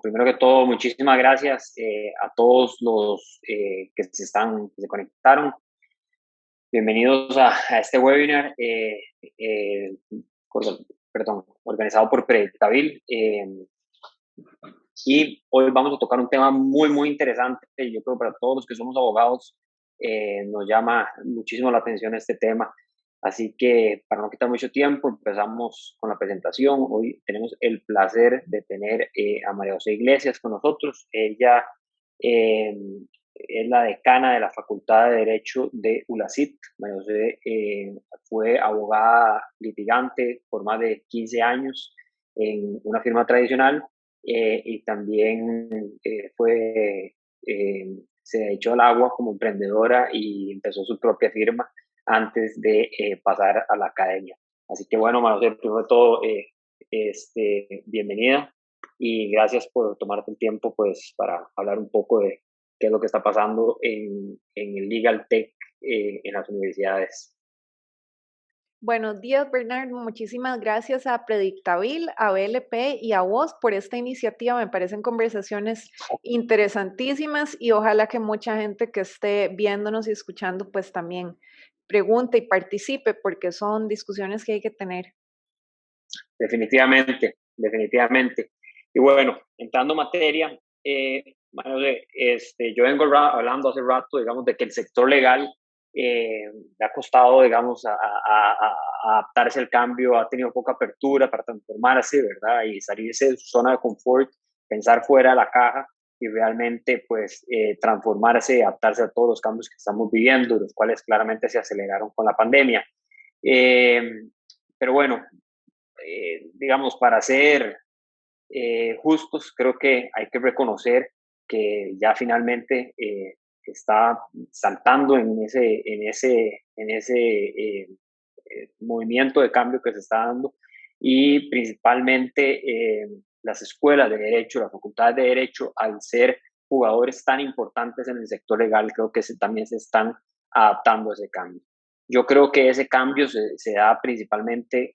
primero que todo, muchísimas gracias a todos los que se conectaron. Bienvenidos a este webinar, cor- organizado por Predictabil. Y hoy vamos a tocar un tema muy, muy interesante. Yo creo que para todos los que somos abogados nos llama muchísimo la atención este tema. Así que para no quitar mucho tiempo, empezamos con la presentación. Hoy tenemos el placer de tener a María José Iglesias con nosotros. Ella eh, es la decana de la Facultad de Derecho de ULACIT. María José fue abogada litigante por más de 15 años en una firma tradicional y también se echó al agua como emprendedora y empezó su propia firma antes de pasar a la academia. Así que bueno, Manuel, primero de todo, bienvenida y gracias por tomarte el tiempo pues para hablar un poco de qué es lo que está pasando en el Legal Tech en las universidades. Buenos días, Bernardo. Muchísimas gracias a Predictabil, a BLP y a vos por esta iniciativa. Me parecen conversaciones interesantísimas y ojalá que mucha gente que esté viéndonos y escuchando pues también pregunte y participe porque son discusiones que hay que tener. Definitivamente, definitivamente. Y bueno, entrando en materia, yo vengo hablando hace rato, digamos, de que el sector legal le ha costado, digamos, a adaptarse al cambio, ha tenido poca apertura para transformarse, ¿verdad? Y salirse de su zona de confort, pensar fuera de la caja y realmente, pues, transformarse y adaptarse a todos los cambios que estamos viviendo, los cuales claramente se aceleraron con la pandemia. Eh, pero bueno, digamos, para ser justos, creo que hay que reconocer que ya finalmente está saltando en ese movimiento de cambio que se está dando y principalmente las escuelas de derecho, las facultades de derecho, al ser jugadores tan importantes en el sector legal, creo que también se están adaptando a ese cambio. Yo creo que ese cambio se da principalmente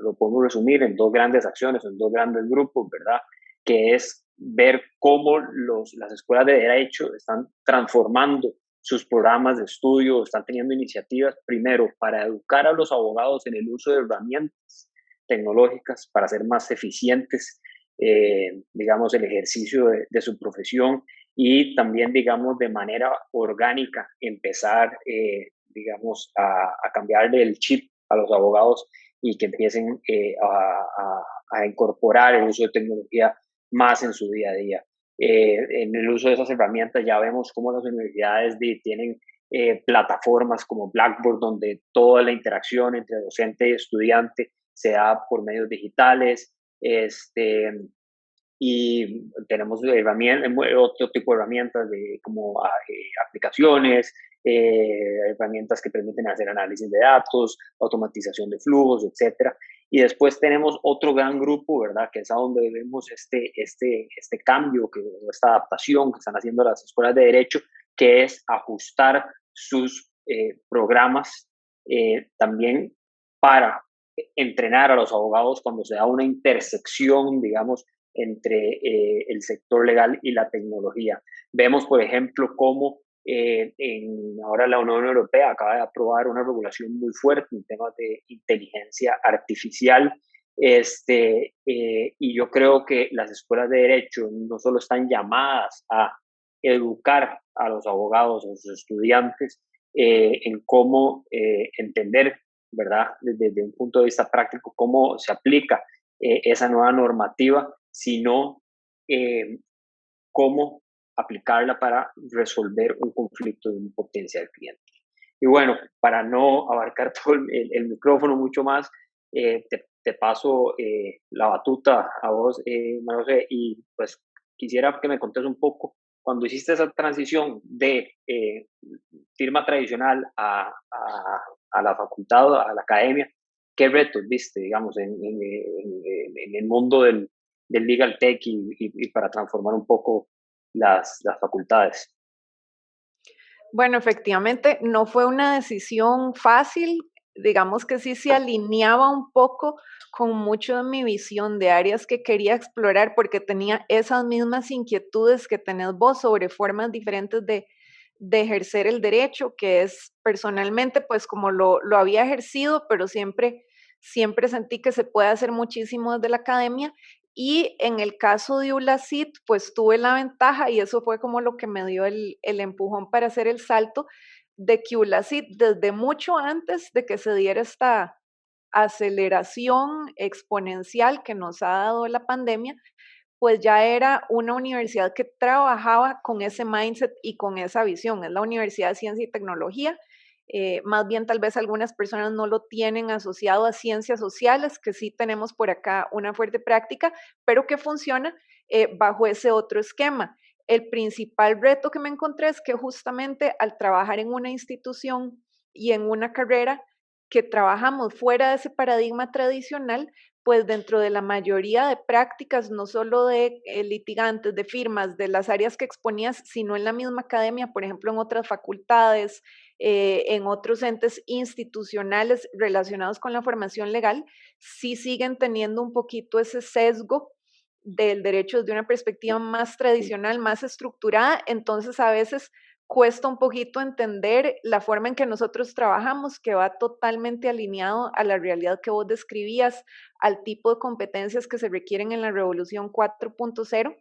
lo podemos resumir en dos grandes acciones, en dos grandes grupos, ¿verdad? Que es ver cómo las escuelas de derecho están transformando sus programas de estudio, están teniendo iniciativas, primero, para educar a los abogados en el uso de herramientas tecnológicas para ser más eficientes, digamos, el ejercicio de su profesión y también, digamos, de manera orgánica empezar, digamos, a cambiarle el chip a los abogados y que empiecen a incorporar el uso de tecnología más en su día a día. En el uso de esas herramientas ya vemos cómo las universidades tienen plataformas como Blackboard, donde toda la interacción entre docente y estudiante se da por medios digitales. Y tenemos otro tipo de herramientas como aplicaciones, herramientas que permiten hacer análisis de datos, automatización de flujos, etcétera. Y después tenemos otro gran grupo, ¿verdad? Que es a donde vemos este cambio, esta adaptación que están haciendo las escuelas de derecho, que es ajustar sus programas también para entrenar a los abogados cuando se da una intersección, digamos, entre el sector legal y la tecnología. Vemos, por ejemplo, cómo ahora la Unión Europea acaba de aprobar una regulación muy fuerte en temas de inteligencia artificial. Y yo creo que las escuelas de derecho no solo están llamadas a educar a los abogados, a sus estudiantes, en cómo entender, ¿verdad? Desde un punto de vista práctico, cómo se aplica esa nueva normativa, sino cómo aplicarla para resolver un conflicto de un potencial cliente. Y bueno, para no abarcar todo el micrófono mucho más, te paso la batuta a vos, Manuel, y pues quisiera que me contes un poco, cuando hiciste esa transición de firma tradicional a la facultad, a la academia, ¿qué retos viste, digamos, en el mundo del legal tech y para transformar un poco las facultades? Bueno, efectivamente no fue una decisión fácil. digamos que sí se alineaba un poco con mucho de mi visión de áreas que quería explorar porque tenía esas mismas inquietudes que tenés vos sobre formas diferentes de ejercer el derecho, que es personalmente, pues como lo había ejercido, pero siempre sentí que se puede hacer muchísimo desde la academia. Y en el caso de ULACIT, pues tuve la ventaja, y eso fue como lo que me dio el empujón para hacer el salto, de que ULACIT, desde mucho antes de que se diera esta aceleración exponencial que nos ha dado la pandemia, pues ya era una universidad que trabajaba con ese mindset y con esa visión. Es la Universidad de Ciencia y Tecnología. Más bien tal vez algunas personas no lo tienen asociado a ciencias sociales, que sí tenemos por acá una fuerte práctica, pero que funciona bajo ese otro esquema. El principal reto que me encontré es que justamente al trabajar en una institución y en una carrera que trabajamos fuera de ese paradigma tradicional, pues dentro de la mayoría de prácticas, no solo de litigantes, de firmas, de las áreas que exponías, sino en la misma academia, por ejemplo, en otras facultades, en otros entes institucionales relacionados con la formación legal, sí siguen teniendo un poquito ese sesgo del derecho desde una perspectiva más tradicional, más estructurada, entonces a veces cuesta un poquito entender la forma en que nosotros trabajamos, que va totalmente alineado a la realidad que vos describías, al tipo de competencias que se requieren en la revolución 4.0.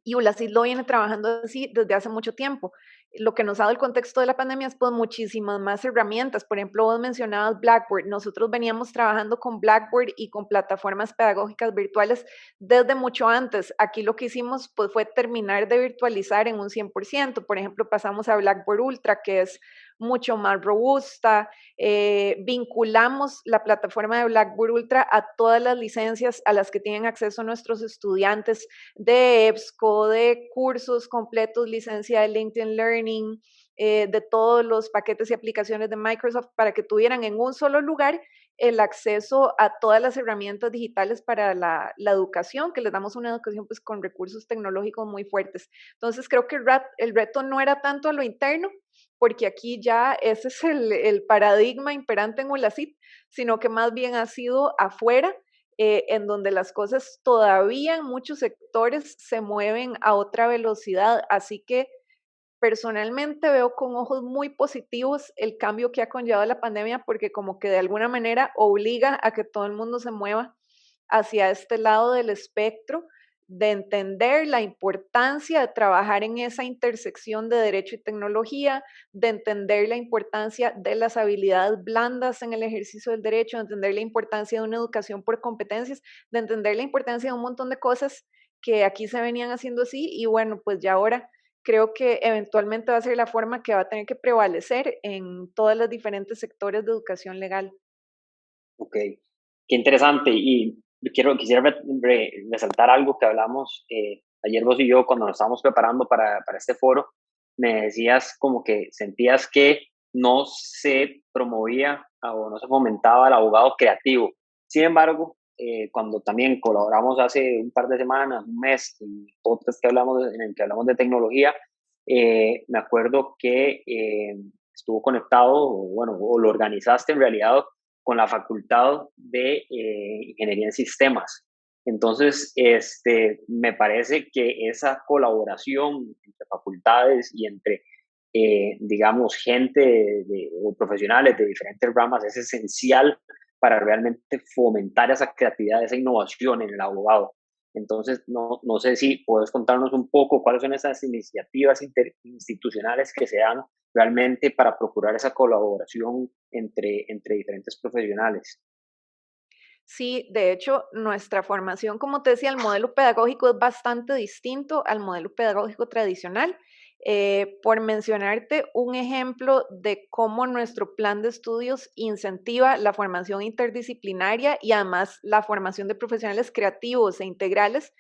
Y ULACID lo viene trabajando así desde hace mucho tiempo. Lo que nos ha dado el contexto de la pandemia es pues muchísimas más herramientas. Por ejemplo, vos mencionabas Blackboard. Nosotros veníamos trabajando con Blackboard y con plataformas pedagógicas virtuales desde mucho antes. Aquí lo que hicimos pues fue terminar de virtualizar en un 100%. Por ejemplo, pasamos a Blackboard Ultra, que es mucho más robusta. Vinculamos la plataforma de Blackboard Ultra a todas las licencias a las que tienen acceso nuestros estudiantes de EBSCO, de cursos completos, licencia de LinkedIn Learning, de todos los paquetes y aplicaciones de Microsoft para que tuvieran en un solo lugar el acceso a todas las herramientas digitales para la educación, que les damos una educación pues con recursos tecnológicos muy fuertes. Entonces creo que el reto no era tanto a lo interno, porque aquí ya ese es el paradigma imperante en ULACIT, sino que más bien ha sido afuera, en donde las cosas todavía en muchos sectores se mueven a otra velocidad. Así que personalmente veo con ojos muy positivos el cambio que ha conllevado la pandemia, porque como que de alguna manera obliga a que todo el mundo se mueva hacia este lado del espectro, de entender la importancia de trabajar en esa intersección de derecho y tecnología, de entender la importancia de las habilidades blandas en el ejercicio del derecho, de entender la importancia de una educación por competencias, de entender la importancia de un montón de cosas que aquí se venían haciendo así y bueno, pues ya ahora creo que eventualmente va a ser la forma que va a tener que prevalecer en todos los diferentes sectores de educación legal. Ok, qué interesante. Y quisiera resaltar algo que hablamos ayer vos y yo cuando nos estábamos preparando para este foro. Me decías como que sentías que no se promovía o no se fomentaba el abogado creativo. Sin embargo, cuando también colaboramos hace un par de semanas, un mes, en podcast que hablamos, en el que hablamos de tecnología, me acuerdo que estuvo conectado, o bueno, o lo organizaste en realidad con la Facultad de Ingeniería en Sistemas. Entonces, me parece que esa colaboración entre facultades y entre, digamos, gente o profesionales de diferentes ramas es esencial para realmente fomentar esa creatividad, esa innovación en el abogado. Entonces, no sé si puedes contarnos un poco cuáles son esas iniciativas institucionales que se dan realmente para procurar esa colaboración entre diferentes profesionales. Sí, de hecho, nuestra formación, como te decía, el modelo pedagógico es bastante distinto al modelo pedagógico tradicional. Por mencionarte un ejemplo de cómo nuestro plan de estudios incentiva la formación interdisciplinaria y además la formación de profesionales creativos e integrales,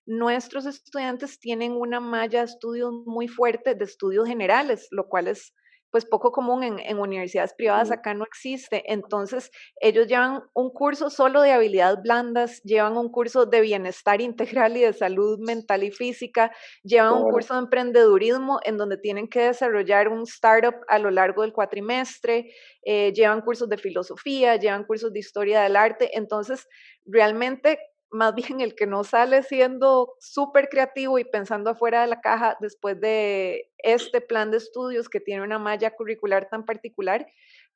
nuestros estudiantes tienen una malla de estudios muy fuerte de estudios generales, lo cual es pues poco común en universidades privadas, Ujú. acá no existe. Entonces, ellos llevan un curso solo de habilidades blandas, llevan un curso de bienestar integral y de salud mental y física, Qué llevan un bueno. curso de emprendedurismo en donde tienen que desarrollar un startup a lo largo del cuatrimestre, llevan cursos de filosofía, llevan cursos de historia del arte. Entonces, realmente más bien el que no sale siendo súper creativo y pensando afuera de la caja después de este plan de estudios que tiene una malla curricular tan particular,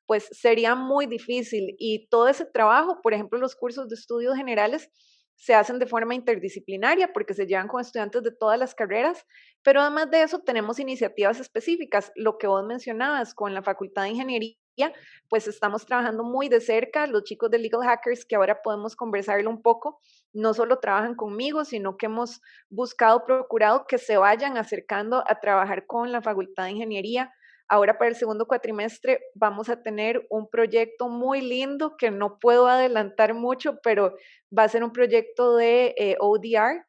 pues sería muy difícil. Y todo ese trabajo, por ejemplo, los cursos de estudios generales, se hacen de forma interdisciplinaria porque se llevan con estudiantes de todas las carreras, pero además de eso tenemos iniciativas específicas, lo que vos mencionabas con la Facultad de Ingeniería, pues estamos trabajando muy de cerca, los chicos de Legal Hackers, que ahora podemos conversarlo un poco, no solo trabajan conmigo, sino que hemos buscado, procurado que se vayan acercando a trabajar con la Facultad de Ingeniería. Ahora para el segundo cuatrimestre vamos a tener un proyecto muy lindo que no puedo adelantar mucho, pero va a ser un proyecto de ODR,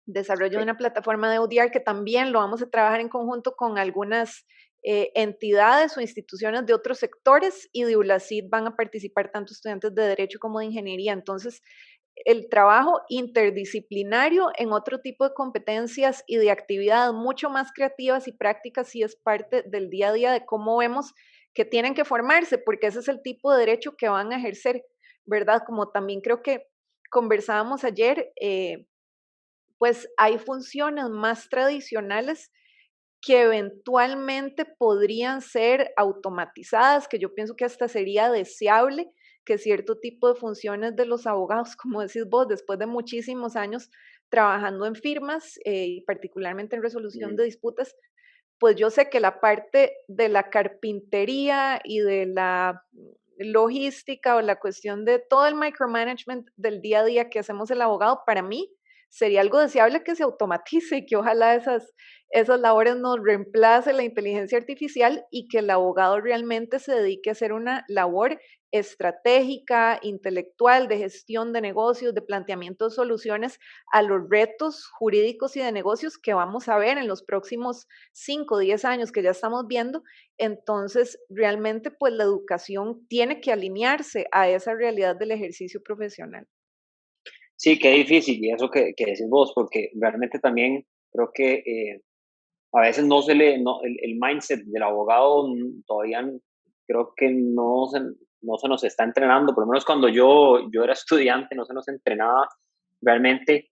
desarrollo de Ok. una plataforma de ODR que también lo vamos a trabajar en conjunto con algunas entidades o instituciones de otros sectores y de ULACID van a participar tanto estudiantes de Derecho como de Ingeniería. Entonces, el trabajo interdisciplinario en otro tipo de competencias y de actividades mucho más creativas y prácticas sí es parte del día a día de cómo vemos que tienen que formarse, porque ese es el tipo de derecho que van a ejercer, ¿verdad? Como también creo que conversábamos ayer, pues hay funciones más tradicionales que eventualmente podrían ser automatizadas, que yo pienso que hasta sería deseable que cierto tipo de funciones de los abogados, como decís vos, después de muchísimos años trabajando en firmas y particularmente en resolución Mm. de disputas, pues yo sé que la parte de la carpintería y de la logística o la cuestión de todo el micromanagement del día a día que hacemos el abogado, para mí sería algo deseable que se automatice y que ojalá esas labores nos reemplace la inteligencia artificial y que el abogado realmente se dedique a hacer una labor estratégica, intelectual, de gestión de negocios, de planteamiento de soluciones a los retos jurídicos y de negocios que vamos a ver en los próximos 5 o 10 años que ya estamos viendo. Entonces, realmente, pues la educación tiene que alinearse a esa realidad del ejercicio profesional. Sí, qué difícil, y eso que decís vos, porque realmente también creo que a veces no se le, no, el mindset del abogado todavía creo que no se nos está entrenando, por lo menos cuando yo era estudiante no se nos entrenaba realmente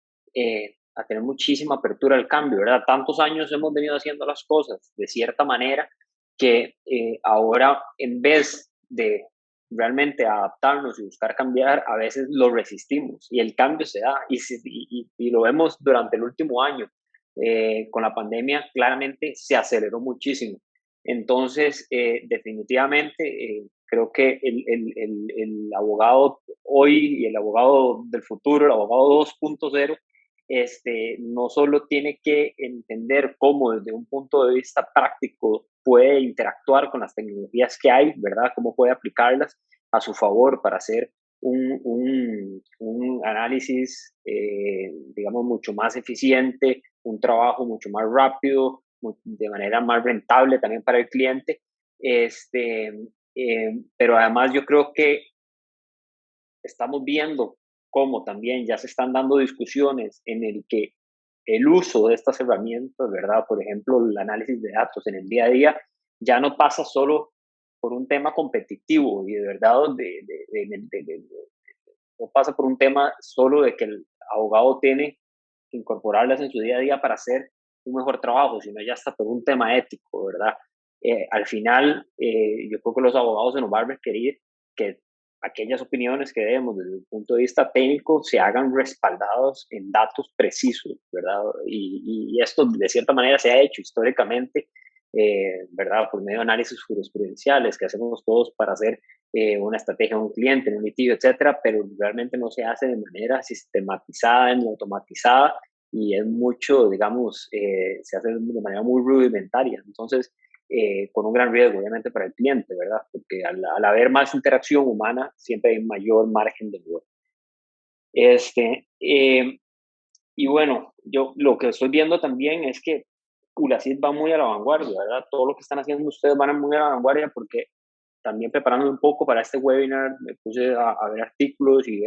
a tener muchísima apertura al cambio, ¿verdad? Tantos años hemos venido haciendo las cosas de cierta manera que ahora en vez de realmente adaptarnos y buscar cambiar, a veces lo resistimos y el cambio se da y lo vemos durante el último año. Con la pandemia claramente se aceleró muchísimo. Entonces, definitivamente, creo que el abogado hoy y el abogado del futuro, el abogado 2.0, no solo tiene que entender cómo desde un punto de vista práctico puede interactuar con las tecnologías que hay, ¿verdad? Cómo puede aplicarlas a su favor para hacer un análisis, digamos, mucho más eficiente, un trabajo mucho más rápido, de manera más rentable también para el cliente. Este, pero además yo creo que estamos viendo cómo también ya se están dando discusiones en el que el uso de estas herramientas, ¿verdad? Por ejemplo, el análisis de datos en el día a día, ya no pasa solo por un tema competitivo y de verdad no pasa por un tema solo de que el abogado tiene que incorporarlas en su día a día para hacer un mejor trabajo, sino ya está por un tema ético, ¿verdad? Al final, yo creo que los abogados se nos va a requerir que aquellas opiniones que demos desde el punto de vista técnico se hagan respaldados en datos precisos, ¿verdad? Y esto de cierta manera se ha hecho históricamente, ¿verdad? Por medio de análisis jurisprudenciales que hacemos todos para hacer una estrategia a un cliente, en un litigio, etcétera, pero realmente no se hace de manera sistematizada ni automatizada y es mucho, digamos, se hace de manera muy rudimentaria. Entonces, con un gran riesgo, obviamente, para el cliente, ¿verdad? Porque al haber más interacción humana, siempre hay mayor margen de error. Este, y bueno, yo lo que estoy viendo también es que ULACID va muy a la vanguardia, ¿verdad? Todo lo que están haciendo ustedes van muy a la vanguardia porque también preparándome un poco para este webinar me puse a ver artículos y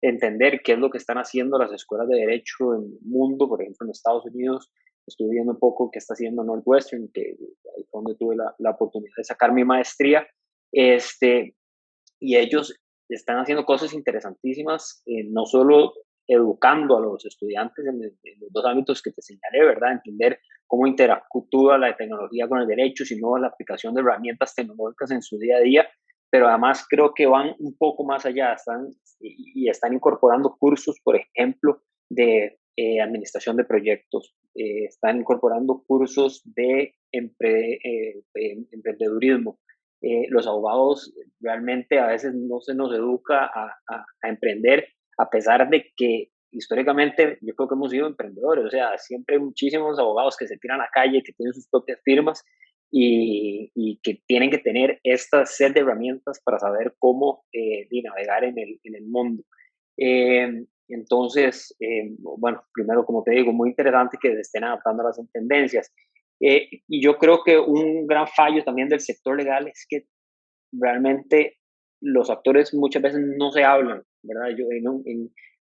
entender qué es lo que están haciendo las escuelas de derecho en el mundo, por ejemplo en Estados Unidos. Estuve viendo un poco qué está haciendo Northwestern, que ahí fue donde tuve la oportunidad de sacar mi maestría. Y ellos están haciendo cosas interesantísimas, no solo educando a los estudiantes en los dos ámbitos que te señalé, ¿verdad? Entender cómo interactúa la tecnología con el derecho, sino la aplicación de herramientas tecnológicas en su día a día, pero además creo que van un poco más allá, están incorporando cursos, por ejemplo, de administración de proyectos, están incorporando cursos de emprendedurismo. Los abogados realmente a veces no se nos educa a emprender, a pesar de que históricamente yo creo que hemos sido emprendedores, o sea, siempre hay muchísimos abogados que se tiran a la calle, que tienen sus propias firmas y que tienen que tener esta set de herramientas para saber cómo navegar en el mundo. Entonces, bueno, primero, como te digo, muy interesante que se estén adaptando a las tendencias. Y yo creo que un gran fallo también del sector legal es que realmente los actores muchas veces no se hablan, ¿verdad?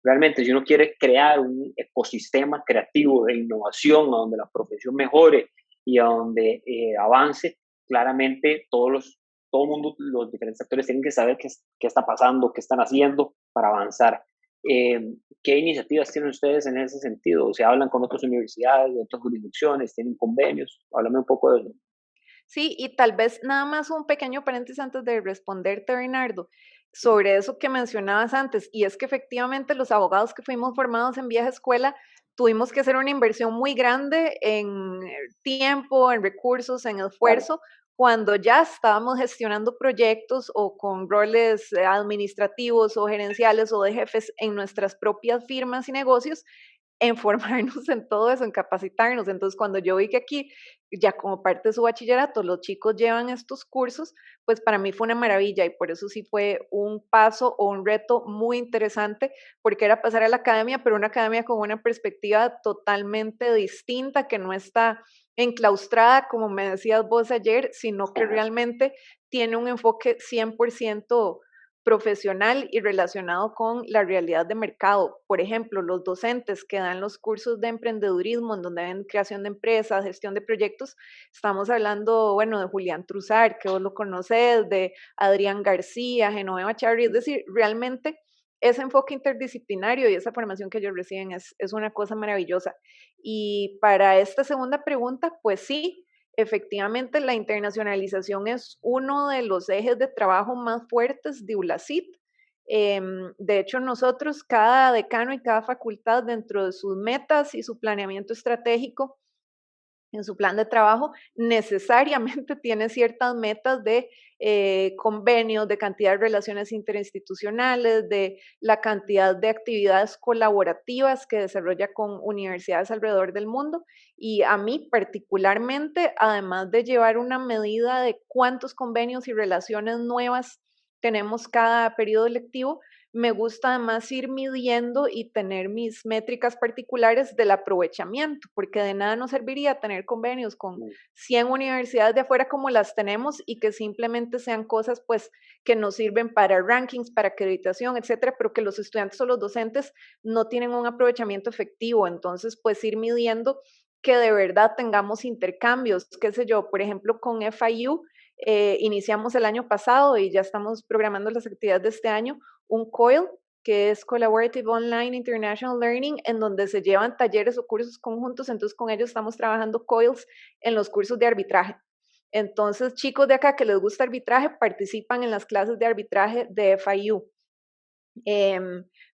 Realmente, si uno quiere crear un ecosistema creativo de innovación a donde la profesión mejore y a donde avance, claramente todo el mundo, los diferentes actores tienen que saber qué está pasando, qué están haciendo para avanzar. Eh, ¿Qué iniciativas tienen ustedes en ese sentido? ¿Se hablan con otras universidades, otras jurisdicciones? ¿Tienen convenios? Háblame un poco de eso. Sí, y tal vez nada más un pequeño paréntesis antes de responderte, Bernardo, sobre eso que mencionabas antes, y es que efectivamente los abogados que fuimos formados en vieja escuela tuvimos que hacer una inversión muy grande en tiempo, en recursos, en Claro. esfuerzo, cuando ya estábamos gestionando proyectos o con roles administrativos o gerenciales o de jefes en nuestras propias firmas y negocios en formarnos en todo eso, en capacitarnos. Entonces, cuando yo vi que aquí, ya como parte de su bachillerato, los chicos llevan estos cursos, pues para mí fue una maravilla y por eso sí fue un paso o un reto muy interesante, porque era pasar a la academia, pero una academia con una perspectiva totalmente distinta, que no está enclaustrada, como me decías vos ayer, sino que Ajá. realmente tiene un enfoque 100% profesional y relacionado con la realidad de mercado. Por ejemplo, los docentes que dan los cursos de emprendedurismo, en donde ven creación de empresas, gestión de proyectos, estamos hablando, bueno, de Julián Truzar, que vos lo conoces, de Adrián García, Genoveva Charri, es decir, realmente ese enfoque interdisciplinario y esa formación que ellos reciben es una cosa maravillosa. Y para esta segunda pregunta, pues sí, efectivamente, la internacionalización es uno de los ejes de trabajo más fuertes de ULACIT. De hecho, nosotros, cada decano y cada facultad, dentro de sus metas y su planeamiento estratégico, en su plan de trabajo, necesariamente tiene ciertas metas de convenios, de cantidad de relaciones interinstitucionales, de la cantidad de actividades colaborativas que desarrolla con universidades alrededor del mundo. Y a mí particularmente, además de llevar una medida de cuántos convenios y relaciones nuevas tenemos cada periodo lectivo, me gusta además ir midiendo y tener mis métricas particulares del aprovechamiento, porque de nada nos serviría tener convenios con 100 universidades de afuera como las tenemos y que simplemente sean cosas pues que nos sirven para rankings, para acreditación, etcétera, pero que los estudiantes o los docentes no tienen un aprovechamiento efectivo. Entonces, pues ir midiendo que de verdad tengamos intercambios, qué sé yo, por ejemplo, con FIU. Iniciamos el año pasado y ya estamos programando las actividades de este año, un COIL, que es Collaborative Online International Learning, en donde se llevan talleres o cursos conjuntos. Entonces, con ellos estamos trabajando COILs en los cursos de arbitraje. Entonces, chicos de acá que les gusta arbitraje participan en las clases de arbitraje de FIU.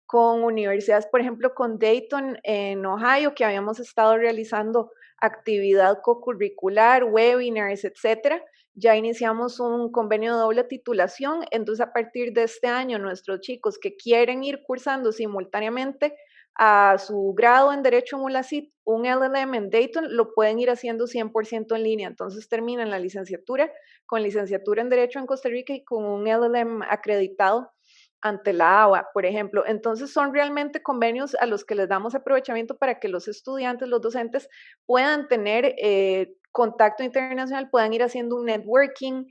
Con universidades, por ejemplo, con Dayton en Ohio, que habíamos estado realizando actividad co-curricular, webinars, etcétera. Ya iniciamos un convenio de doble titulación, entonces a partir de este año nuestros chicos que quieren ir cursando simultáneamente a su grado en Derecho en ULACIT, un LLM en Dayton, lo pueden ir haciendo 100% en línea. Entonces terminan la licenciatura con licenciatura en Derecho en Costa Rica y con un LLM acreditado ante la ABA, por ejemplo. Entonces son realmente convenios a los que les damos aprovechamiento para que los estudiantes, los docentes puedan tener contacto internacional, puedan ir haciendo un networking.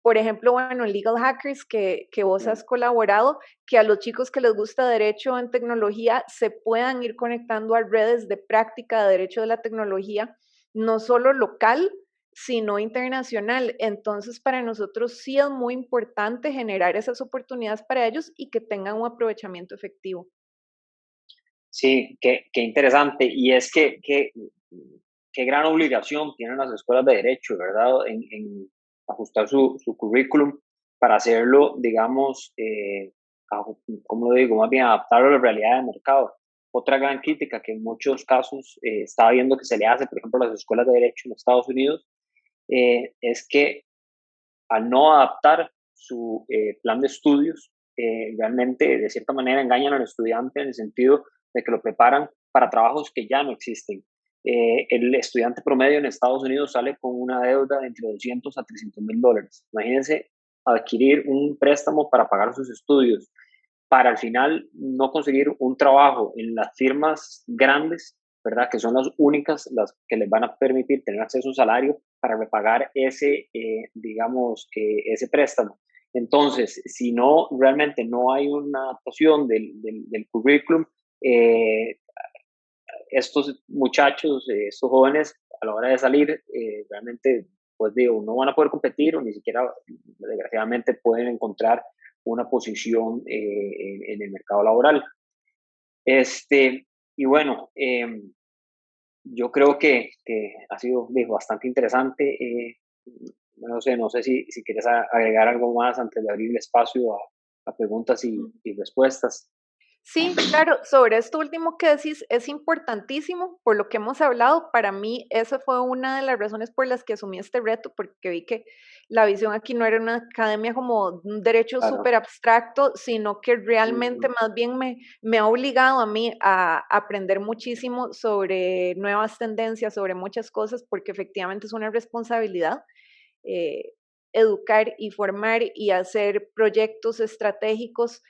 Por ejemplo, bueno, en Legal Hackers, que vos has colaborado, que a los chicos que les gusta derecho en tecnología se puedan ir conectando a redes de práctica de derecho de la tecnología, no solo local, sino internacional. Entonces, para nosotros sí es muy importante generar esas oportunidades para ellos y que tengan un aprovechamiento efectivo. Sí, qué interesante. Y es que qué gran obligación tienen las escuelas de derecho, ¿verdad? En ajustar su currículum para hacerlo, digamos, ¿cómo lo digo? Más bien adaptarlo a la realidad del mercado. Otra gran crítica que en muchos casos estaba viendo que se le hace, por ejemplo, a las escuelas de derecho en Estados Unidos, es que al no adaptar su plan de estudios, realmente de cierta manera engañan al estudiante en el sentido de que lo preparan para trabajos que ya no existen. El estudiante promedio en Estados Unidos sale con una deuda de entre 200 a $300,000. Imagínense adquirir un préstamo para pagar sus estudios, para al final no conseguir un trabajo en las firmas grandes, ¿verdad? Que son las únicas las que les van a permitir tener acceso a un salario para repagar ese, digamos, ese préstamo. Entonces, si no, realmente no hay una adaptación del currículum, eh, estos muchachos, estos jóvenes, a la hora de salir, realmente, pues digo, no van a poder competir o ni siquiera, desgraciadamente, pueden encontrar una posición en el mercado laboral. Y bueno, yo creo que ha sido digo, bastante interesante. No sé si quieres agregar algo más antes de abrir el espacio a preguntas y respuestas. Sí, claro, sobre esto último que decís es importantísimo por lo que hemos hablado. Para mí, esa fue una de las razones por las que asumí este reto, porque vi que la visión aquí no era una academia como un derecho Claro. súper abstracto, sino que realmente Ujú. más bien me ha obligado a mí a aprender muchísimo sobre nuevas tendencias, sobre muchas cosas, porque efectivamente es una responsabilidad. eh, Educar y formar y hacer proyectos estratégicos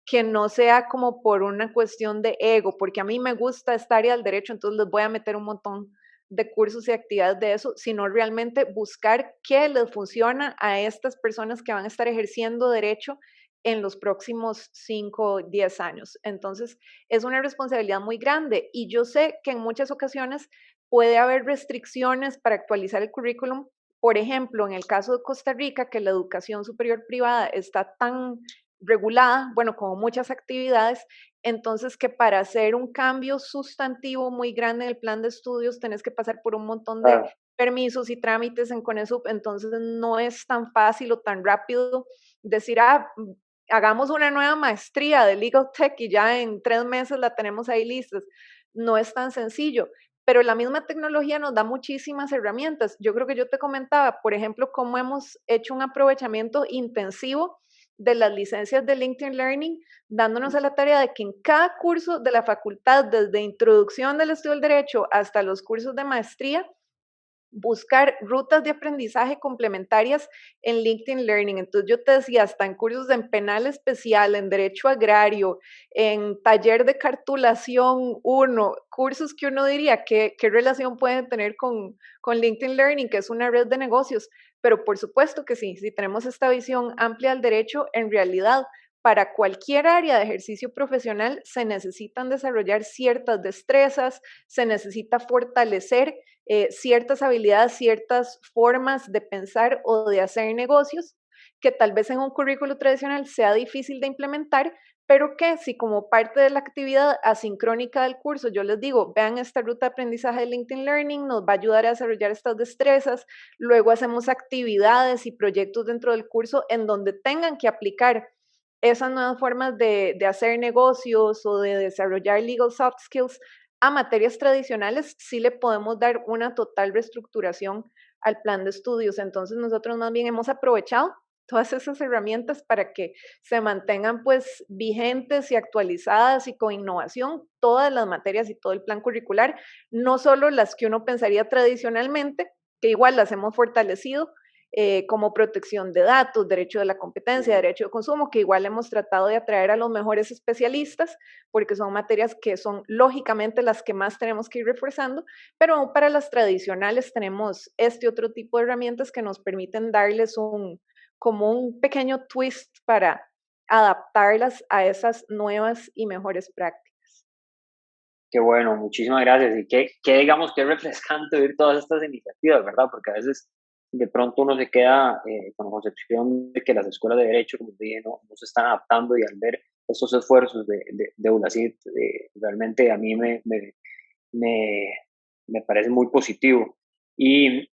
que no sea como por una cuestión de ego, porque a mí me gusta esta área del derecho, entonces les voy a meter un montón de cursos y actividades de eso, sino realmente buscar qué les funciona a estas personas que van a estar ejerciendo derecho en los próximos 5 o 10 años. Entonces, es una responsabilidad muy grande y yo sé que en muchas ocasiones puede haber restricciones para actualizar el currículum. Por ejemplo, en el caso de Costa Rica, que la educación superior privada está tan regulada, bueno, como muchas actividades, entonces que para hacer un cambio sustantivo muy grande en el plan de estudios tenés que pasar por un montón de Claro, permisos y trámites en CONESUB, entonces no es tan fácil o tan rápido decir, hagamos una nueva maestría de Legal Tech y ya en 3 meses la tenemos ahí lista. No es tan sencillo, pero la misma tecnología nos da muchísimas herramientas. Yo creo que yo te comentaba, por ejemplo, cómo hemos hecho un aprovechamiento intensivo de las licencias de LinkedIn Learning, dándonos a la tarea de que en cada curso de la facultad, desde introducción del estudio del derecho hasta los cursos de maestría, buscar rutas de aprendizaje complementarias en LinkedIn Learning. Entonces yo te decía, hasta en cursos en penal especial, en derecho agrario, en taller de cartulación uno, cursos que uno diría, ¿qué relación pueden tener con LinkedIn Learning, que es una red de negocios? Pero por supuesto que sí, si tenemos esta visión amplia del derecho, en realidad para cualquier área de ejercicio profesional se necesitan desarrollar ciertas destrezas, se necesita fortalecer ciertas habilidades, ciertas formas de pensar o de hacer negocios que tal vez en un currículo tradicional sea difícil de implementar, pero que si como parte de la actividad asincrónica del curso yo les digo, vean esta ruta de aprendizaje de LinkedIn Learning, nos va a ayudar a desarrollar estas destrezas, luego hacemos actividades y proyectos dentro del curso en donde tengan que aplicar esas nuevas formas de hacer negocios o de desarrollar legal soft skills a materias tradicionales, sí le podemos dar una total reestructuración al plan de estudios. Entonces nosotros más bien hemos aprovechado todas esas herramientas para que se mantengan pues vigentes y actualizadas y con innovación todas las materias y todo el plan curricular, no solo las que uno pensaría tradicionalmente, que igual las hemos fortalecido, como protección de datos, derecho de la competencia, derecho de consumo, que igual hemos tratado de atraer a los mejores especialistas, porque son materias que son lógicamente las que más tenemos que ir reforzando, pero aún para las tradicionales tenemos este otro tipo de herramientas que nos permiten darles como un pequeño twist para adaptarlas a esas nuevas y mejores prácticas. Qué bueno, muchísimas gracias. Y que digamos que es refrescante oír todas estas iniciativas, ¿verdad? Porque a veces de pronto uno se queda con la concepción de que las escuelas de derecho, como dije, no se están adaptando, y al ver estos esfuerzos de ULACIT, realmente a mí me, me parece muy positivo. Y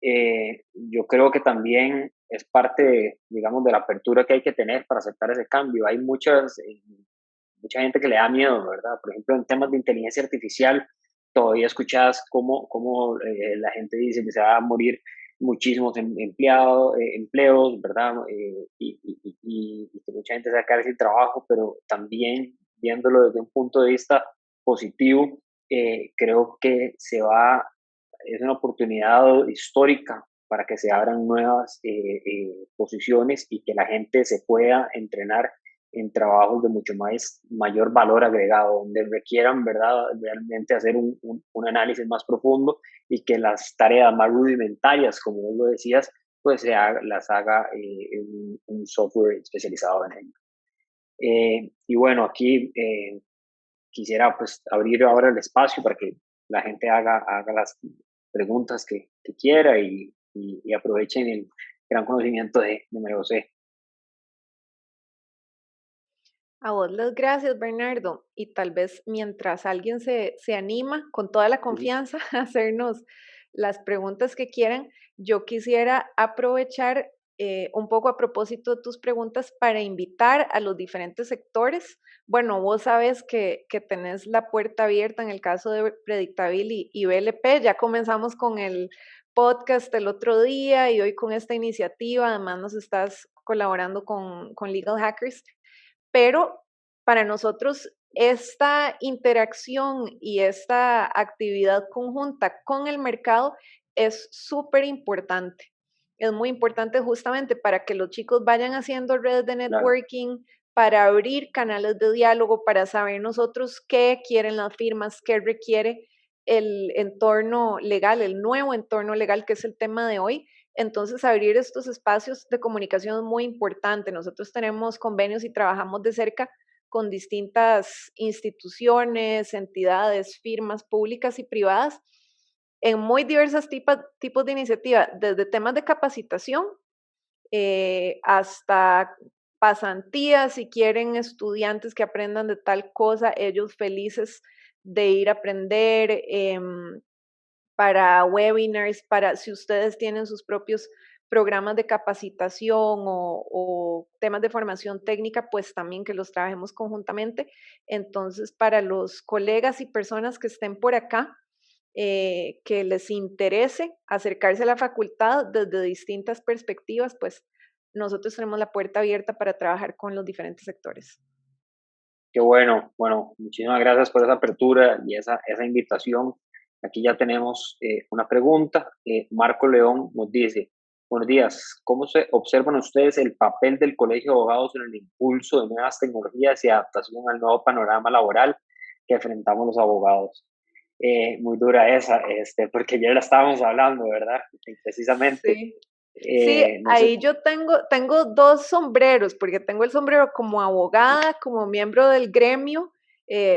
yo creo que también es parte, digamos, de la apertura que hay que tener para aceptar ese cambio. Hay mucha gente que le da miedo, ¿verdad? Por ejemplo, en temas de inteligencia artificial, todavía escuchas cómo la gente dice que se va a morir muchísimos empleos, ¿verdad? Y que mucha gente se va a quedar sin trabajo, pero también viéndolo desde un punto de vista positivo, creo que es una oportunidad histórica para que se abran nuevas posiciones y que la gente se pueda entrenar en trabajos de mayor valor agregado, donde requieran, ¿verdad?, realmente hacer un análisis más profundo, y que las tareas más rudimentarias, como vos lo decías, pues las haga un software especializado en ello. Y bueno, aquí quisiera pues abrir ahora el espacio para que la gente haga las preguntas que quiera, y aprovechen el gran conocimiento de María José. A vos las gracias, Bernardo. Y tal vez mientras alguien se anima con toda la Ujú. confianza a hacernos las preguntas que quieran, yo quisiera aprovechar un poco a propósito de tus preguntas para invitar a los diferentes sectores. Bueno, vos sabes que tenés la puerta abierta en el caso de Predictabil y BLP. Ya comenzamos con el podcast el otro día y hoy con esta iniciativa. Además, nos estás colaborando con Legal Hackers, pero para nosotros esta interacción y esta actividad conjunta con el mercado es súper importante. Es muy importante justamente para que los chicos vayan haciendo redes de Claro. networking, para abrir canales de diálogo, para saber nosotros qué quieren las firmas, qué requiere el entorno legal, el nuevo entorno legal, que es el tema de hoy. Entonces, abrir estos espacios de comunicación es muy importante. Nosotros tenemos convenios y trabajamos de cerca con distintas instituciones, entidades, firmas públicas y privadas en muy diversos tipos de iniciativas, desde temas de capacitación hasta pasantías, si quieren estudiantes que aprendan de tal cosa, ellos felices de ir a aprender. Para webinars, para si ustedes tienen sus propios programas de capacitación o temas de formación técnica, pues también que los trabajemos conjuntamente. Entonces, para los colegas y personas que estén por acá, que les interese acercarse a la facultad desde distintas perspectivas, pues nosotros tenemos la puerta abierta para trabajar con los diferentes sectores. Qué bueno. Bueno, muchísimas gracias por esa apertura y esa invitación. Aquí ya tenemos una pregunta. Marco León nos dice: buenos días, ¿cómo se observan ustedes el papel del Colegio de Abogados en el impulso de nuevas tecnologías y adaptación al nuevo panorama laboral que enfrentamos los abogados? Muy dura esa, porque ya la estábamos hablando, ¿verdad? Precisamente. Sí. Sí, No sé. ahí yo tengo dos sombreros, porque tengo el sombrero como abogada, como miembro del gremio,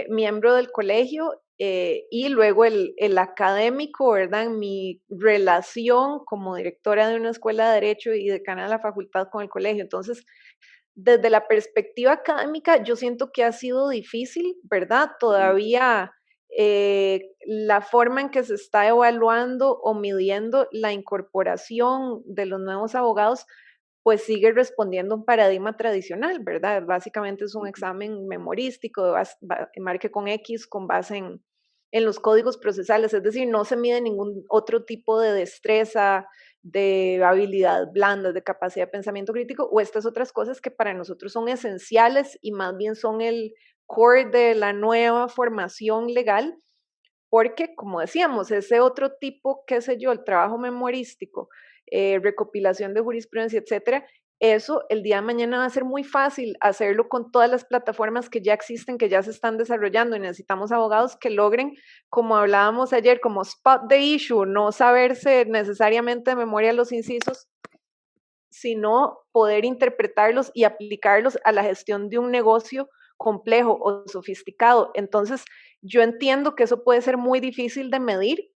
miembro del colegio, y luego el académico, ¿verdad? Mi relación como directora de una escuela de derecho y decana de la facultad con el colegio. Entonces, desde la perspectiva académica, yo siento que ha sido difícil, ¿verdad? Ujú. Todavía la forma en que se está evaluando o midiendo la incorporación de los nuevos abogados, pues sigue respondiendo a un paradigma tradicional, ¿verdad? Básicamente es un Ujú. examen memorístico, marque con X, con base en los códigos procesales, es decir, no se mide ningún otro tipo de destreza, de habilidad blanda, de capacidad de pensamiento crítico, o estas otras cosas que para nosotros son esenciales y más bien son el core de la nueva formación legal, porque como decíamos, ese otro tipo, qué sé yo, el trabajo memorístico, recopilación de jurisprudencia, etcétera. Eso el día de mañana va a ser muy fácil hacerlo con todas las plataformas que ya existen, que ya se están desarrollando, y necesitamos abogados que logren, como hablábamos ayer, como spot the issue, no saberse necesariamente de memoria los incisos, sino poder interpretarlos y aplicarlos a la gestión de un negocio complejo o sofisticado. Entonces, yo entiendo que eso puede ser muy difícil de medir,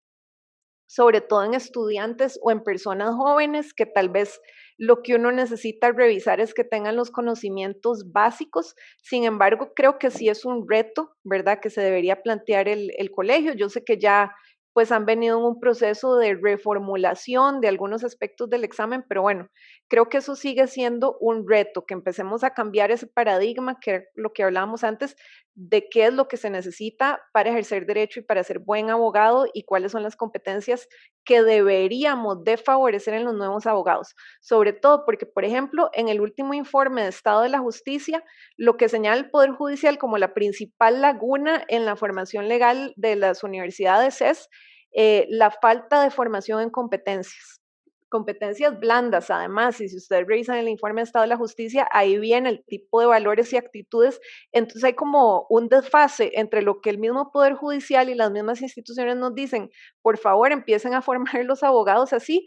sobre todo en estudiantes o en personas jóvenes, que tal vez lo que uno necesita revisar es que tengan los conocimientos básicos. Sin embargo, creo que sí es un reto, ¿verdad?, que se debería plantear el colegio. Yo sé que ya pues han venido en un proceso de reformulación de algunos aspectos del examen, pero bueno, creo que eso sigue siendo un reto, que empecemos a cambiar ese paradigma, que era lo que hablábamos antes, de qué es lo que se necesita para ejercer derecho y para ser buen abogado, y cuáles son las competencias que deberíamos de favorecer en los nuevos abogados. Sobre todo porque, por ejemplo, en el último informe de Estado de la Justicia, lo que señala el Poder Judicial como la principal laguna en la formación legal de las universidades es la falta de formación en competencias blandas, además, y si ustedes revisan el informe de Estado de la Justicia, ahí viene el tipo de valores y actitudes. Entonces hay como un desfase entre lo que el mismo Poder Judicial y las mismas instituciones nos dicen: por favor, empiecen a formar los abogados así,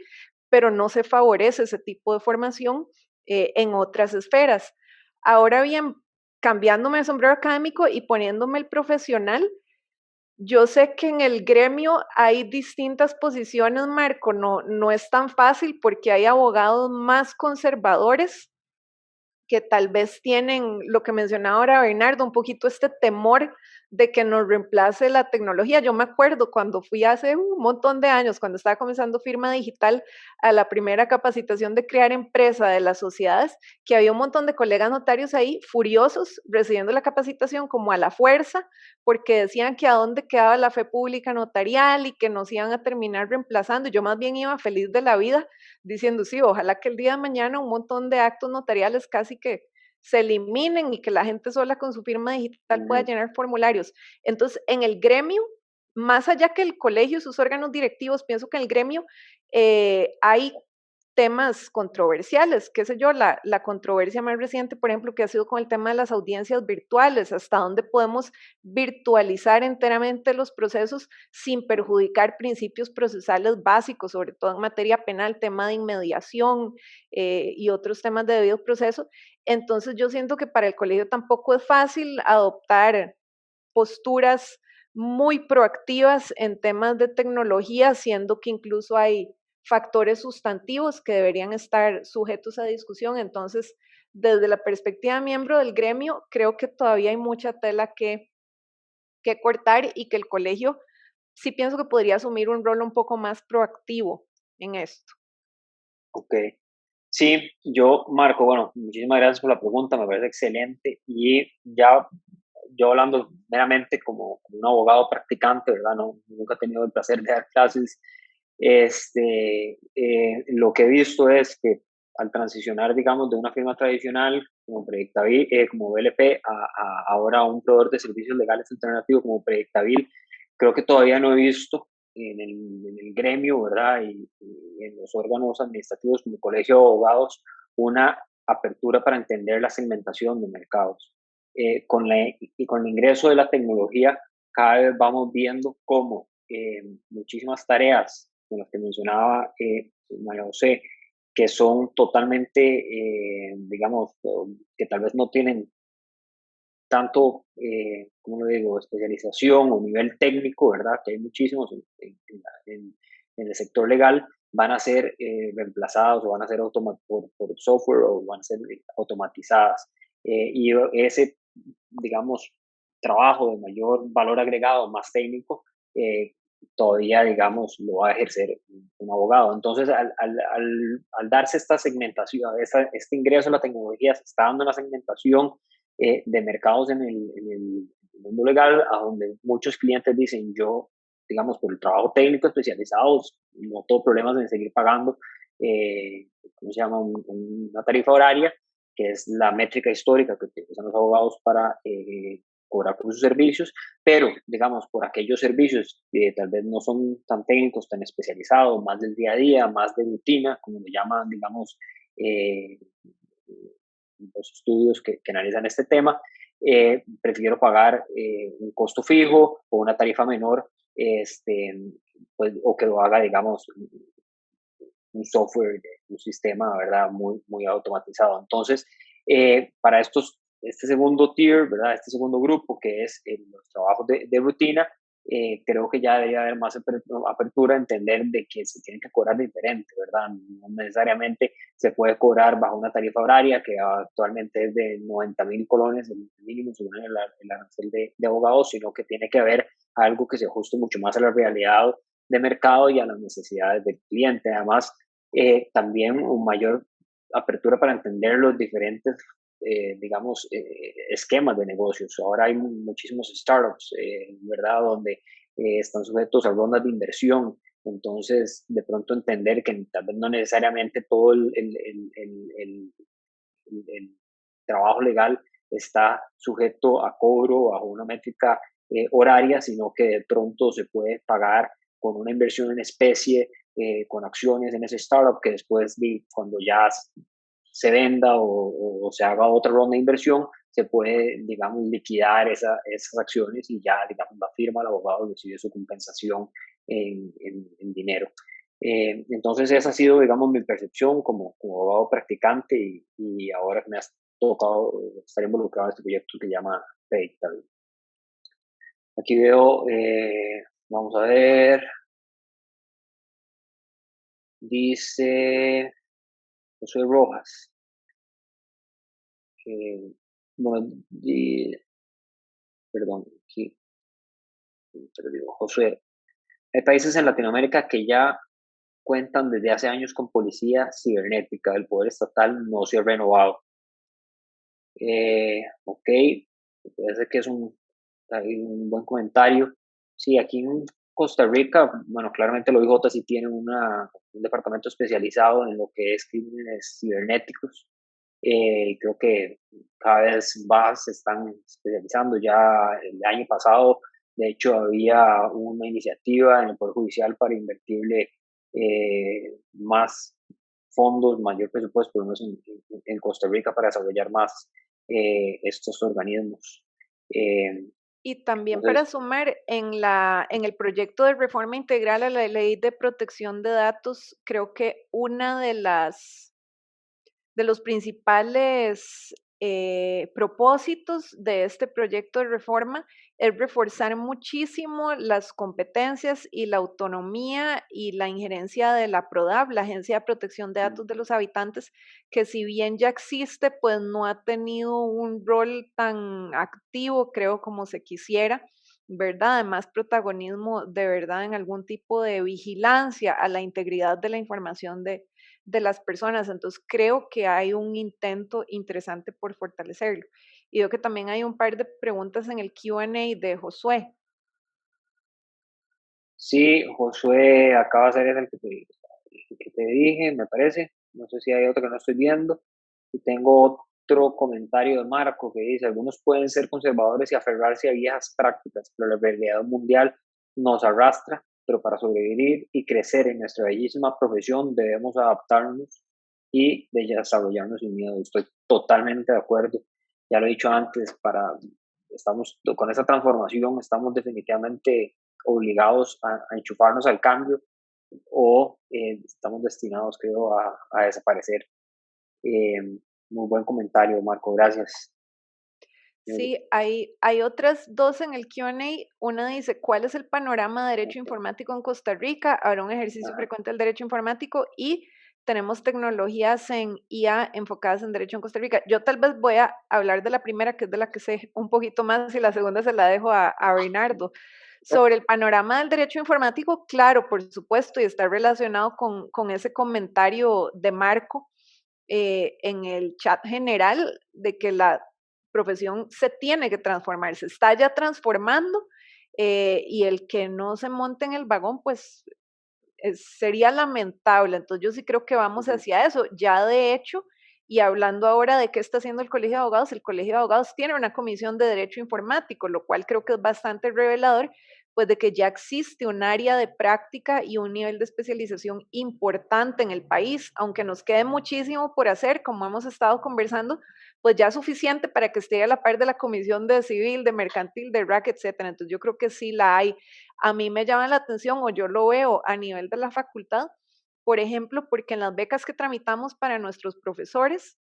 pero no se favorece ese tipo de formación en otras esferas. Ahora bien, cambiándome de sombrero académico y poniéndome el profesional, yo sé que en el gremio hay distintas posiciones, Marco, no es tan fácil porque hay abogados más conservadores que tal vez tienen lo que mencionaba ahora Bernardo, un poquito este temor de que nos reemplace la tecnología. Yo me acuerdo cuando fui hace un montón de años, cuando estaba comenzando Firma Digital, a la primera capacitación de crear empresa de las sociedades, que había un montón de colegas notarios ahí furiosos recibiendo la capacitación como a la fuerza, porque decían que a dónde quedaba la fe pública notarial y que nos iban a terminar reemplazando. Yo más bien iba feliz de la vida diciendo, sí, ojalá que el día de mañana un montón de actos notariales casi que se eliminen y que la gente sola con su firma digital pueda llenar formularios. Entonces, en el gremio, más allá que el colegio y sus órganos directivos, pienso que en el gremio hay temas controversiales, qué sé yo, la controversia más reciente, por ejemplo, que ha sido con el tema de las audiencias virtuales, hasta dónde podemos virtualizar enteramente los procesos sin perjudicar principios procesales básicos, sobre todo en materia penal, tema de inmediación y otros temas de debido proceso. Entonces yo siento que para el colegio tampoco es fácil adoptar posturas muy proactivas en temas de tecnología, siendo que incluso hay factores sustantivos que deberían estar sujetos a discusión. Entonces, desde la perspectiva de miembro del gremio, creo que todavía hay mucha tela que cortar, y que el colegio sí pienso que podría asumir un rol un poco más proactivo en esto. Ok. Sí, yo, Marco, bueno, muchísimas gracias por la pregunta, me parece excelente. Y ya yo hablando meramente como un abogado practicante, ¿verdad? No, nunca he tenido el placer de dar clases. Lo que he visto es que al transicionar, digamos, de una firma tradicional como Predictabil, como BLP, ahora a un proveedor de servicios legales alternativo como Predictabil, creo que todavía no he visto en el gremio, ¿verdad? Y en los órganos administrativos como Colegio de Abogados, una apertura para entender la segmentación de mercados. Con el ingreso de la tecnología, cada vez vamos viendo cómo muchísimas tareas, como las que mencionaba María José, que son totalmente, digamos, que tal vez no tienen tanto, ¿cómo lo digo?, especialización o nivel técnico, ¿verdad? Que hay muchísimos en el sector legal, van a ser reemplazados o van a ser por software o van a ser automatizadas. Y ese, digamos, trabajo de mayor valor agregado, más técnico, todavía, digamos, lo va a ejercer un abogado. Entonces, al darse esta segmentación, este ingreso a la tecnología, se está dando una segmentación de mercados en el mundo legal, a donde muchos clientes dicen, yo, digamos, por el trabajo técnico especializado, no tengo problemas en seguir pagando, ¿cómo se llama?, una tarifa horaria, que es la métrica histórica que utilizan los abogados para cobrar por sus servicios, pero digamos, por aquellos servicios que tal vez no son tan técnicos, tan especializados, más del día a día, más de rutina, como le llaman, digamos, eh, los estudios que analizan este tema, prefiero pagar un costo fijo o una tarifa menor, pues, o que lo haga, digamos, un software, un sistema, ¿verdad? Muy, muy automatizado. Entonces, para este segundo tier, ¿verdad? Este segundo grupo, que es los trabajos de rutina, creo que ya debería haber más apertura a entender de que se tienen que cobrar diferente, ¿verdad? No necesariamente se puede cobrar bajo una tarifa horaria que actualmente es de 90.000 colones, el mínimo según el arancel de abogados, sino que tiene que haber algo que se ajuste mucho más a la realidad de mercado y a las necesidades del cliente. Además, también una mayor apertura para entender los diferentes, digamos, esquemas de negocios. Ahora hay muchísimos startups, ¿verdad?, donde están sujetos a rondas de inversión. Entonces, de pronto entender que tal vez no necesariamente todo el trabajo legal está sujeto a cobro bajo una métrica horaria, sino que de pronto se puede pagar con una inversión en especie, con acciones en ese startup, que después, cuando ya se venda o se haga otra ronda de inversión, se puede, digamos, liquidar esas acciones y ya, digamos, la firma, el abogado recibe su compensación en dinero. Entonces esa ha sido, digamos, mi percepción como abogado practicante y ahora que me has tocado estar involucrado en este proyecto que se llama Predictable. Aquí veo, vamos a ver, dice José Rojas, que, bueno, perdón, aquí, pero digo, José, hay países en Latinoamérica que ya cuentan desde hace años con policía cibernética. El poder estatal no se ha renovado. Ok, puede ser que es hay un buen comentario. Sí, aquí en Costa Rica, bueno, claramente los IJ sí tienen un departamento especializado en lo que es crímenes cibernéticos. Creo que cada vez más se están especializando. Ya el año pasado, de hecho, había una iniciativa en el Poder Judicial para invertirle más fondos, mayor presupuesto, por lo menos en Costa Rica, para desarrollar más estos organismos. Y también para Entonces, sumar, en el proyecto de reforma integral a la ley de protección de datos, creo que una de los principales propósitos de este proyecto de reforma es reforzar muchísimo las competencias y la autonomía y la injerencia de la PRODAV, la Agencia de Protección de Datos de los Habitantes, que si bien ya existe, pues no ha tenido un rol tan activo, creo, como se quisiera, ¿verdad? Además, protagonismo de verdad en algún tipo de vigilancia a la integridad de la información de las personas. Entonces, creo que hay un intento interesante por fortalecerlo. Y veo que también hay un par de preguntas en el Q&A de Josué. sí, Josué acaba de hacer el que te dije, me parece. No sé si hay otro que no estoy viendo. Y tengo otro comentario de Marco que dice, algunos pueden ser conservadores y aferrarse a viejas prácticas, pero la realidad mundial nos arrastra, pero para sobrevivir y crecer en nuestra bellísima profesión debemos adaptarnos y desarrollarnos sin miedo. Estoy totalmente de acuerdo. Ya lo he dicho antes, estamos con esa transformación, estamos definitivamente obligados a enchufarnos al cambio o estamos destinados, creo, a desaparecer. Eh, Muy buen comentario, Marco, gracias. Sí, hay otras dos en el Q&A. Una dice, ¿cuál es el panorama de derecho informático en Costa Rica? Habrá un ejercicio Ajá. frecuente del derecho informático y tenemos tecnologías en IA enfocadas en derecho en Costa Rica. Yo tal vez voy a hablar de la primera, que es de la que sé un poquito más, y la segunda se la dejo a Bernardo. Sobre el panorama del derecho informático, claro, por supuesto, y está relacionado con ese comentario de Marco en el chat general de que la profesión se tiene que transformar, se está ya transformando y el que no se monte en el vagón, pues sería lamentable. Entonces yo sí creo que vamos Ujú. hacia eso. Ya de hecho, Y hablando ahora de qué está haciendo el Colegio de Abogados, el Colegio de Abogados tiene una comisión de Derecho Informático, lo cual creo que es bastante revelador, pues de que ya existe un área de práctica y un nivel de especialización importante en el país, aunque nos quede muchísimo por hacer, como hemos estado conversando, pues ya es suficiente para que esté a la par de la comisión de civil, de mercantil, de RAC, etcétera. Entonces yo creo que sí la hay. A mí me llama la atención o yo lo veo a nivel de la facultad, por ejemplo, porque en las becas que tramitamos para nuestros profesores,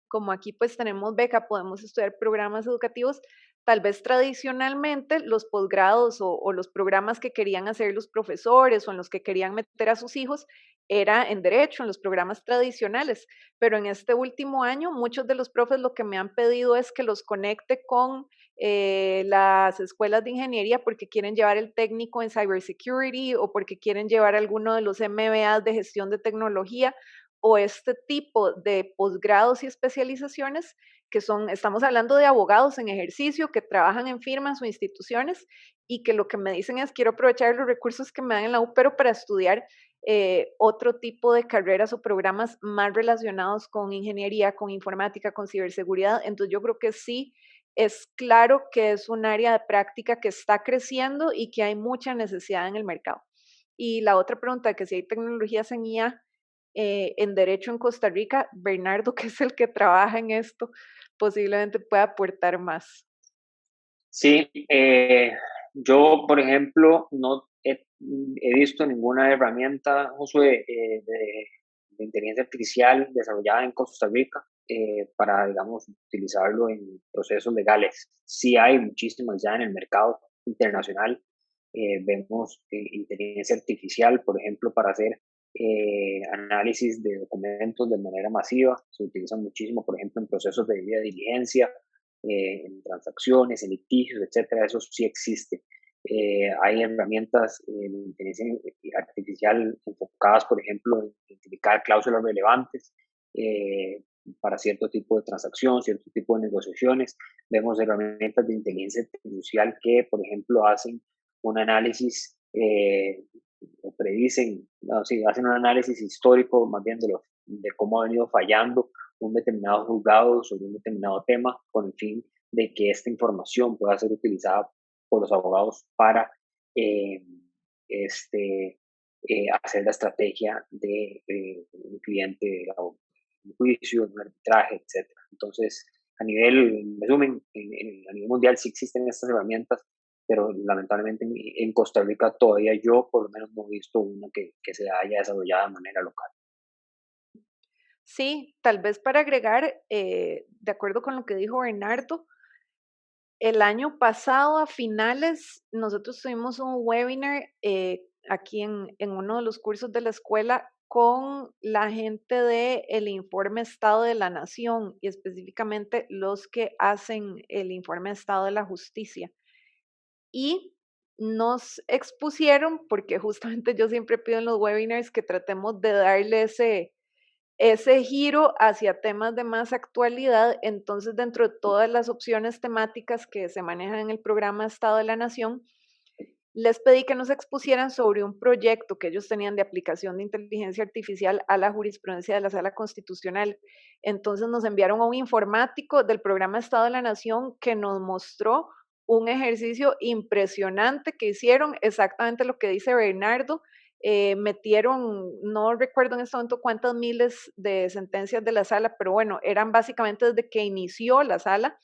como aquí pues tenemos beca, podemos estudiar programas educativos, tal vez tradicionalmente los posgrados o los programas que querían hacer los profesores o en los que querían meter a sus hijos era en derecho, en los programas tradicionales, pero en este último año muchos de los profes lo que me han pedido es que los conecte con las escuelas de ingeniería porque quieren llevar el técnico en cybersecurity o porque quieren llevar alguno de los MBAs de gestión de tecnología o este tipo de posgrados y especializaciones que son, estamos hablando de abogados en ejercicio que trabajan en firmas o instituciones y que lo que me dicen es quiero aprovechar los recursos que me dan en la U, pero para estudiar otro tipo de carreras o programas más relacionados con ingeniería, con informática, con ciberseguridad. Entonces yo creo que sí, es claro que es un área de práctica que está creciendo y que hay mucha necesidad en el mercado. Y la otra pregunta, que si hay tecnologías en IA, en derecho en Costa Rica, Bernardo, que es el que trabaja en esto, posiblemente pueda aportar más. Sí, yo, por ejemplo, no he visto ninguna herramienta, Josué, de inteligencia artificial desarrollada en Costa Rica para, digamos, utilizarlo en procesos legales. Sí hay muchísimas ya en el mercado internacional. Vemos inteligencia artificial, por ejemplo, para hacer análisis de documentos de manera masiva. Se utiliza muchísimo, por ejemplo, en procesos de debida diligencia, en transacciones, en litigios, etcétera. Eso sí existe. Hay herramientas de inteligencia artificial enfocadas, por ejemplo, en identificar cláusulas relevantes para cierto tipo de transacción, cierto tipo de negociaciones. Vemos herramientas de inteligencia artificial que, por ejemplo, hacen un análisis o predicen, no, sí, hacen un análisis histórico más bien de cómo ha venido fallando un determinado juzgado sobre un determinado tema con el fin de que esta información pueda ser utilizada por los abogados para eh, este, hacer la estrategia de un cliente, un juicio, un arbitraje, etcétera. Entonces, a nivel, en resumen, a nivel mundial sí existen estas herramientas, pero lamentablemente en Costa Rica todavía yo por lo menos no he visto una que se haya desarrollado de manera local. Sí, tal vez para agregar, de acuerdo con lo que dijo Bernardo, el año pasado a finales nosotros tuvimos un webinar aquí en uno de los cursos de la escuela con la gente del informe Estado de la Nación y específicamente los que hacen el informe Estado de la Justicia. Y nos expusieron, porque justamente yo siempre pido en los webinars que tratemos de darle ese giro hacia temas de más actualidad. Entonces, dentro de todas las opciones temáticas que se manejan en el programa Estado de la Nación, les pedí que nos expusieran sobre un proyecto que ellos tenían de aplicación de inteligencia artificial a la jurisprudencia de la Sala Constitucional. Entonces nos enviaron a un informático del programa Estado de la Nación que nos mostró un ejercicio impresionante que hicieron, exactamente lo que dice Bernardo. Metieron, no recuerdo en este momento cuántas miles de sentencias de la sala, pero bueno, eran básicamente desde que inició la sala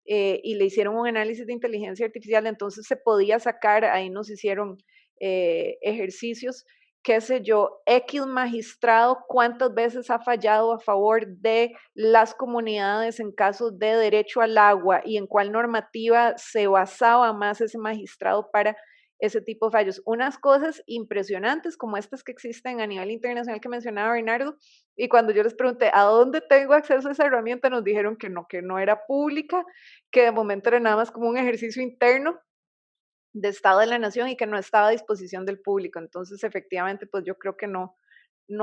y le hicieron un análisis de inteligencia artificial, entonces se podía sacar, ahí nos hicieron ejercicios, qué sé yo, X magistrado, cuántas veces ha fallado a favor de las comunidades en casos de derecho al agua y en cuál normativa se basaba más ese magistrado para ese tipo de fallos. Unas cosas impresionantes como estas que existen a nivel internacional que mencionaba Bernardo, y cuando yo les pregunté a dónde tengo acceso a esa herramienta, nos dijeron que no era pública, que de momento era nada más como un ejercicio interno de Estado de la Nación y que no estaba a disposición del público. Entonces, efectivamente, pues yo creo que no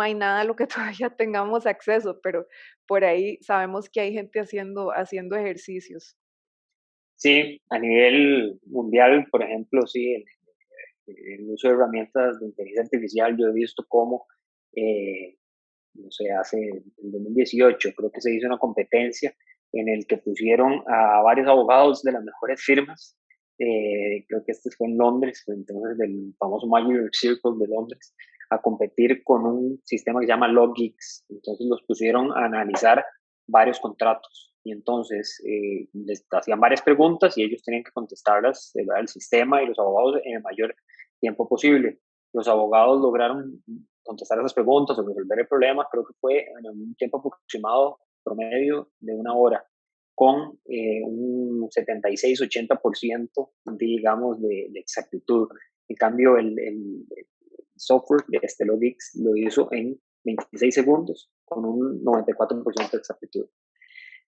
hay nada a lo que todavía tengamos acceso, pero por ahí sabemos que hay gente haciendo ejercicios. Sí, a nivel mundial, por ejemplo, sí, el uso de herramientas de inteligencia artificial, yo he visto cómo no sé, hace el 2018, creo que se hizo una competencia en el que pusieron a varios abogados de las mejores firmas, creo que este fue en Londres, entonces del famoso Magic Circle de Londres, a competir con un sistema que se llama LogGeeks. Entonces los pusieron a analizar varios contratos y entonces les hacían varias preguntas y ellos tenían que contestarlas, el sistema y los abogados en el mayor tiempo posible. Los abogados lograron contestar esas preguntas o resolver el problema, creo que fue en un tiempo aproximado promedio de una hora, con un 76-80%, digamos, de exactitud. En cambio, el software de este Logix lo hizo en 26 segundos, con un 94% de exactitud.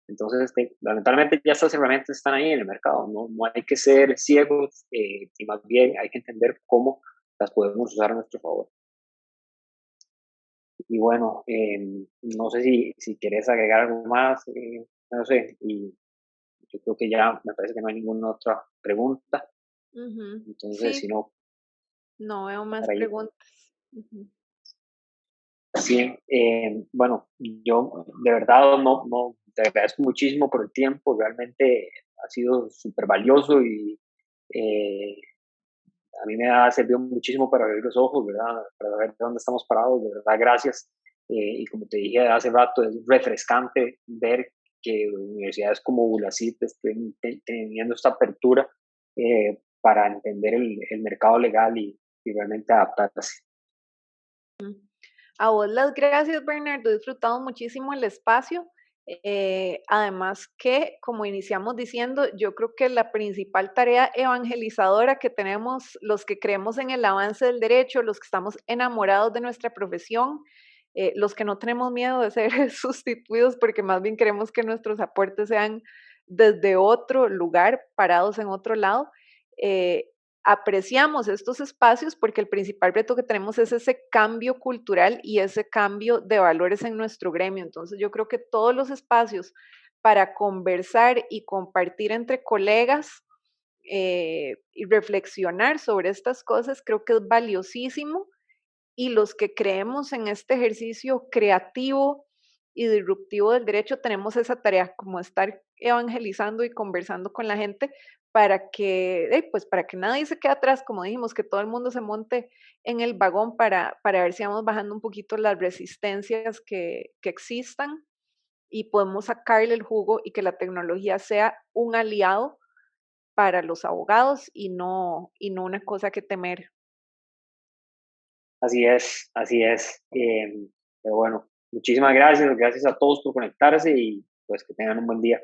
Entonces, lamentablemente ya estas herramientas están ahí en el mercado, no hay que ser ciegos y más bien hay que entender cómo las podemos usar a nuestro favor. Y bueno, no sé si quieres agregar algo más, no sé, y yo creo que ya me parece que no hay ninguna otra pregunta, Ujú. entonces Sí, si no, no veo más para ir. preguntas. Ujú. Sí, bueno, yo de verdad no, te agradezco muchísimo por el tiempo, realmente ha sido súper valioso y eh, a mí me ha servido muchísimo para abrir los ojos, ¿verdad? Para ver dónde estamos parados, de verdad, gracias. Y como te dije hace rato, es refrescante ver que universidades como ULACIT estén teniendo esta apertura para entender el mercado legal y realmente adaptarse. A vos las gracias, Bernardo. He disfrutado muchísimo el espacio. Además que, como iniciamos diciendo, yo creo que la principal tarea evangelizadora que tenemos los que creemos en el avance del derecho, los que estamos enamorados de nuestra profesión, los que no tenemos miedo de ser sustituidos porque más bien queremos que nuestros aportes sean desde otro lugar, parados en otro lado. eh, Apreciamos estos espacios porque el principal reto que tenemos es ese cambio cultural y ese cambio de valores en nuestro gremio. Entonces yo creo que todos los espacios para conversar y compartir entre colegas y reflexionar sobre estas cosas creo que es valiosísimo, y los que creemos en este ejercicio creativo y disruptivo del derecho tenemos esa tarea como estar evangelizando y conversando con la gente para que, pues para que nadie se quede atrás, como dijimos, que todo el mundo se monte en el vagón para ver si vamos bajando un poquito las resistencias que existan y podemos sacarle el jugo y que la tecnología sea un aliado para los abogados y no una cosa que temer. Así es, así es. Pero bueno, muchísimas gracias, gracias a todos por conectarse y pues que tengan un buen día.